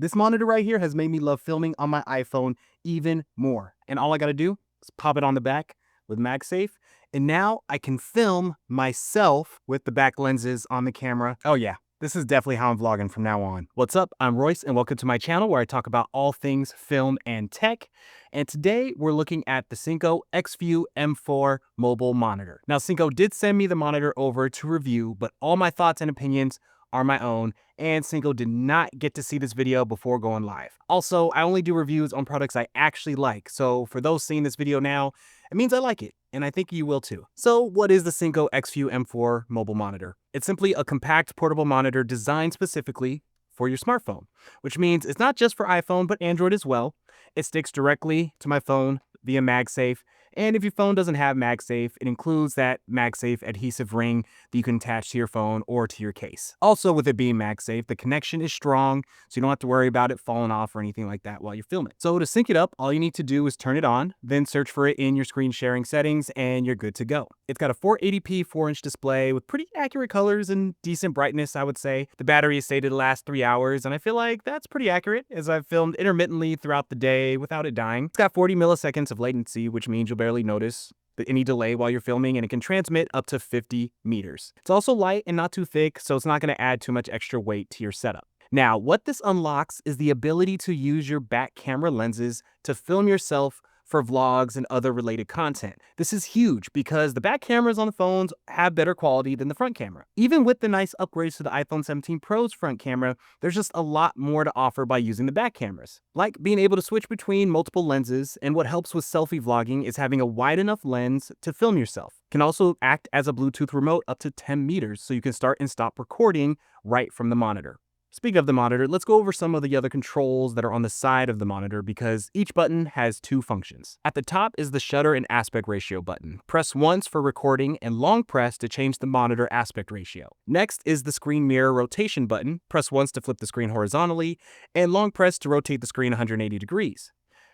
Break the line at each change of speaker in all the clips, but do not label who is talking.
This monitor right here has made me love filming on my iPhone even more. And all I gotta do is pop it on the back with MagSafe. And now I can film myself with the back lenses on the camera. Oh yeah, this is definitely how I'm vlogging from now on. What's up? I'm Royce and welcome to my channel where I talk about all things film and tech. And today we're looking at the SYNCO XView M4 mobile monitor. Now SYNCO did send me the monitor over to review, but all my thoughts and opinions are my own, and SYNCO did not get to see this video before going live. Also, I only do reviews on products I actually like, so for those seeing this video now, it means I like it, and I think you will too. So what is the SYNCO XView M4 mobile monitor? It's simply a compact portable monitor designed specifically for your smartphone, which means it's not just for iPhone, but Android as well. It sticks directly to my phone via MagSafe, and if your phone doesn't have MagSafe, it includes that MagSafe adhesive ring that you can attach to your phone or to your case. Also, with it being MagSafe, the connection is strong, so you don't have to worry about it falling off or anything like that while you're filming. So to sync it up, all you need to do is turn it on, then search for it in your screen sharing settings, and you're good to go. It's got a 480p 4-inch display with pretty accurate colors and decent brightness, I would say. The battery is stated to last 3 hours, and I feel like that's pretty accurate, as I've filmed intermittently throughout the day without it dying. It's got 40 milliseconds of latency, which means you'll barely notice any delay while you're filming, and it can transmit up to 50 meters. It's also light and not too thick, so it's not going to add too much extra weight to your setup. Now, what this unlocks is the ability to use your back camera lenses to film yourself for vlogs and other related content. This is huge because the back cameras on the phones have better quality than the front camera. Even with the nice upgrades to the iPhone 17 Pro's front camera, there's just a lot more to offer by using the back cameras, like being able to switch between multiple lenses, and what helps with selfie vlogging is having a wide enough lens to film yourself. It can also act as a Bluetooth remote up to 10 meters, so you can start and stop recording right from the monitor. Speaking of the monitor, let's go over some of the other controls that are on the side of the monitor because each button has two functions. At the top is the shutter and aspect ratio button. Press once for recording and long press to change the monitor aspect ratio. Next is the screen mirror rotation button. Press once to flip the screen horizontally and long press to rotate the screen 180 degrees.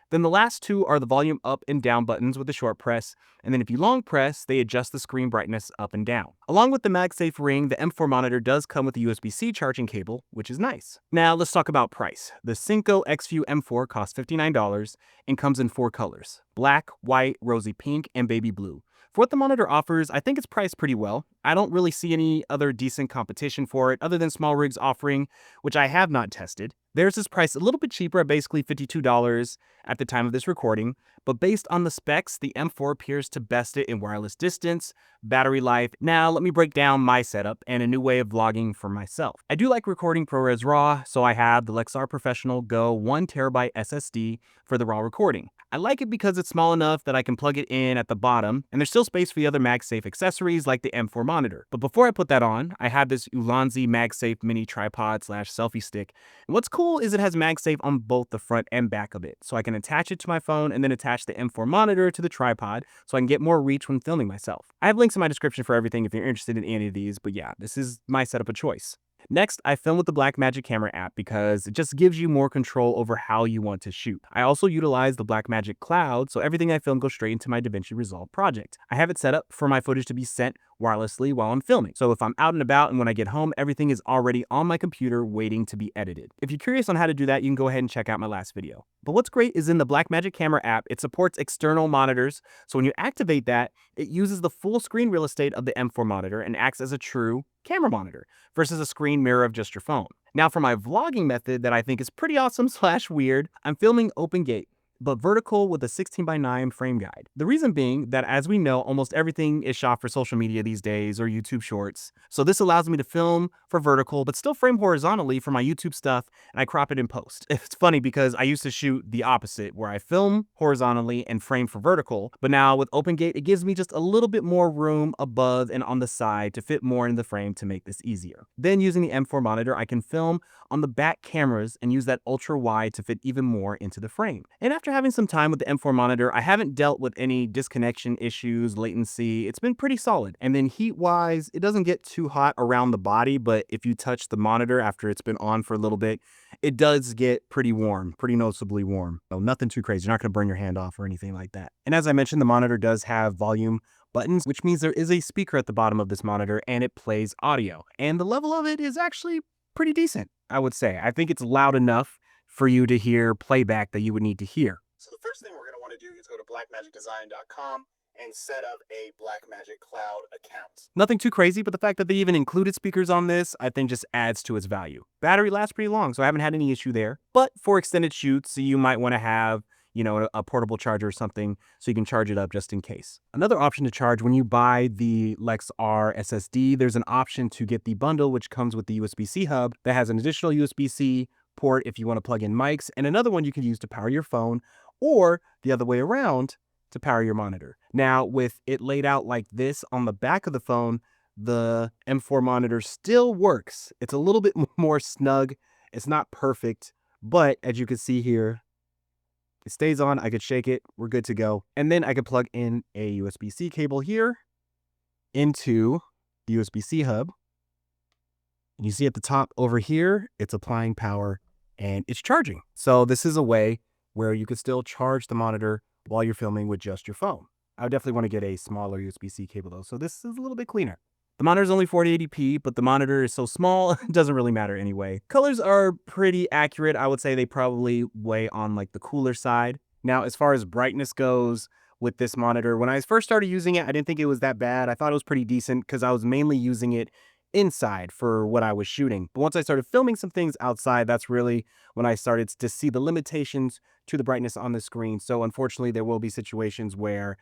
Then the last two are the volume up and down buttons with the short press, and then if you long press, they adjust the screen brightness up and down. Along with the MagSafe ring, the M4 monitor does come with a USB-C charging cable, which is nice. Now let's talk about price. The SYNCO XView M4 costs $59 and comes in 4 colors: black, white, rosy pink, and baby blue. For what the monitor offers, I think it's priced pretty well. I don't really see any other decent competition for it other than SmallRig's offering, which I have not tested. Theirs is priced a little bit cheaper at basically $52 at the time of this recording, but based on the specs, the M4 appears to best it in wireless distance, battery life. Now let me break down my setup and a new way of vlogging for myself. I do like recording ProRes RAW, so I have the Lexar Professional Go 1TB SSD for the RAW recording. I like it because it's small enough that I can plug it in at the bottom, and there's still space for the other MagSafe accessories like the M4 monitor. But before I put that on, I have this Ulanzi MagSafe mini tripod / selfie stick. And what's cool is it has MagSafe on both the front and back of it, so I can attach it to my phone and then attach the M4 monitor to the tripod so I can get more reach when filming myself. I have links in my description for everything if you're interested in any of these, but yeah, this is my setup of choice. Next, I film with the Blackmagic camera app because it just gives you more control over how you want to shoot. I also utilize the Blackmagic cloud, so everything I film goes straight into my DaVinci Resolve project. I have it set up for my footage to be sent wirelessly while I'm filming. So if I'm out and about and when I get home, everything is already on my computer waiting to be edited. If you're curious on how to do that, you can go ahead and check out my last video. But what's great is in the Blackmagic camera app, it supports external monitors. So when you activate that, it uses the full screen real estate of the M4 monitor and acts as a true camera monitor versus a screen mirror of just your phone. Now for my vlogging method that I think is pretty awesome / weird, I'm filming open gate, but vertical with a 16:9 frame guide. The reason being that, as we know, almost everything is shot for social media these days or YouTube shorts. So this allows me to film for vertical, but still frame horizontally for my YouTube stuff, and I crop it in post. It's funny because I used to shoot the opposite, where I film horizontally and frame for vertical, but now with OpenGate, it gives me just a little bit more room above and on the side to fit more in the frame to make this easier. Then using the M4 monitor, I can film on the back cameras and use that ultra wide to fit even more into the frame. And after having some time with the M4 monitor, I haven't dealt with any disconnection issues, latency. It's been pretty solid. And then heat wise, it doesn't get too hot around the body, but if you touch the monitor after it's been on for a little bit, it does get pretty warm, pretty noticeably warm. So nothing too crazy. You're not going to burn your hand off or anything like that. And as I mentioned, the monitor does have volume buttons, which means there is a speaker at the bottom of this monitor and it plays audio. And the level of it is actually pretty decent, I would say. I think it's loud enough for you to hear playback that you would need to hear. So the first thing we're going to want to do is go to blackmagicdesign.com and set up a Blackmagic Cloud account. Nothing too crazy, but the fact that they even included speakers on this, I think just adds to its value. Battery lasts pretty long, so I haven't had any issue there. But for extended shoots, you might want to have, you know, a portable charger or something so you can charge it up just in case. Another option to charge when you buy the LexR SSD, there's an option to get the bundle, which comes with the USB-C hub that has an additional USB-C port if you want to plug in mics, and another one you can use to power your phone, or the other way around, to power your monitor. Now, with it laid out like this on the back of the phone, the M4 monitor still works. It's a little bit more snug. It's not perfect, but as you can see here, it stays on. I could shake it. We're good to go. And then I could plug in a USB-C cable here into the USB-C hub. And you see at the top over here, it's applying power and it's charging. So this is a way where you could still charge the monitor while you're filming with just your phone. I would definitely want to get a smaller USB-C cable though, so this is a little bit cleaner. The monitor is only 4080p, but the monitor is so small, it doesn't really matter anyway. Colors are pretty accurate. I would say they probably weigh on like the cooler side. Now, as far as brightness goes with this monitor, when I first started using it, I didn't think it was that bad. I thought it was pretty decent because I was mainly using it inside for what I was shooting. But once I started filming some things outside, that's really when I started to see the limitations to the brightness on the screen. So unfortunately, there will be situations where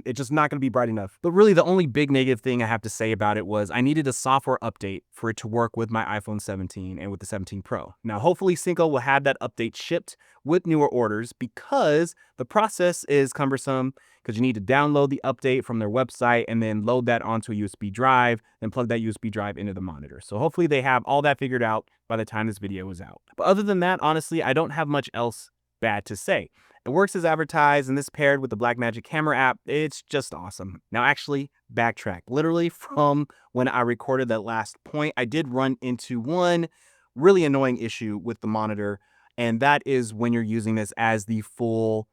it's just not going to be bright enough. But really, the only big negative thing I have to say about it was I needed a software update for it to work with my iPhone 17 and with the 17 Pro. Now, hopefully, SYNCO will have that update shipped with newer orders because the process is cumbersome because you need to download the update from their website and then load that onto a USB drive and plug that USB drive into the monitor. So hopefully they have all that figured out by the time this video is out. But other than that, honestly, I don't have much else bad to say. It works as advertised, and this paired with the Blackmagic camera app, it's just awesome. Now, actually, backtrack. Literally from when I recorded that last point, I did run into one really annoying issue with the monitor, and that is when you're using this as the full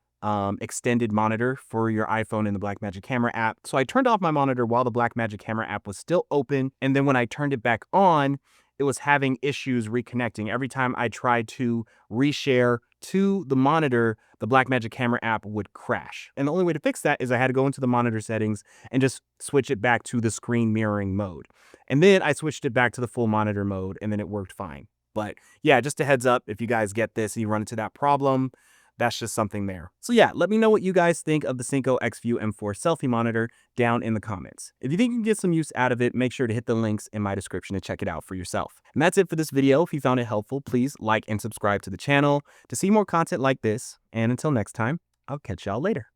extended monitor for your iPhone in the Blackmagic camera app. So I turned off my monitor while the Blackmagic camera app was still open, and then when I turned it back on, it was having issues reconnecting. Every time I tried to reshare to the monitor, the Blackmagic camera app would crash. And the only way to fix that is I had to go into the monitor settings and just switch it back to the screen mirroring mode. And then I switched it back to the full monitor mode, and then it worked fine. But yeah, just a heads up, if you guys get this and you run into that problem, that's just something there. So yeah, let me know what you guys think of the SYNCO XView M4 selfie monitor down in the comments. If you think you can get some use out of it, make sure to hit the links in my description to check it out for yourself. And that's it for this video. If you found it helpful, please like and subscribe to the channel to see more content like this. And until next time, I'll catch y'all later.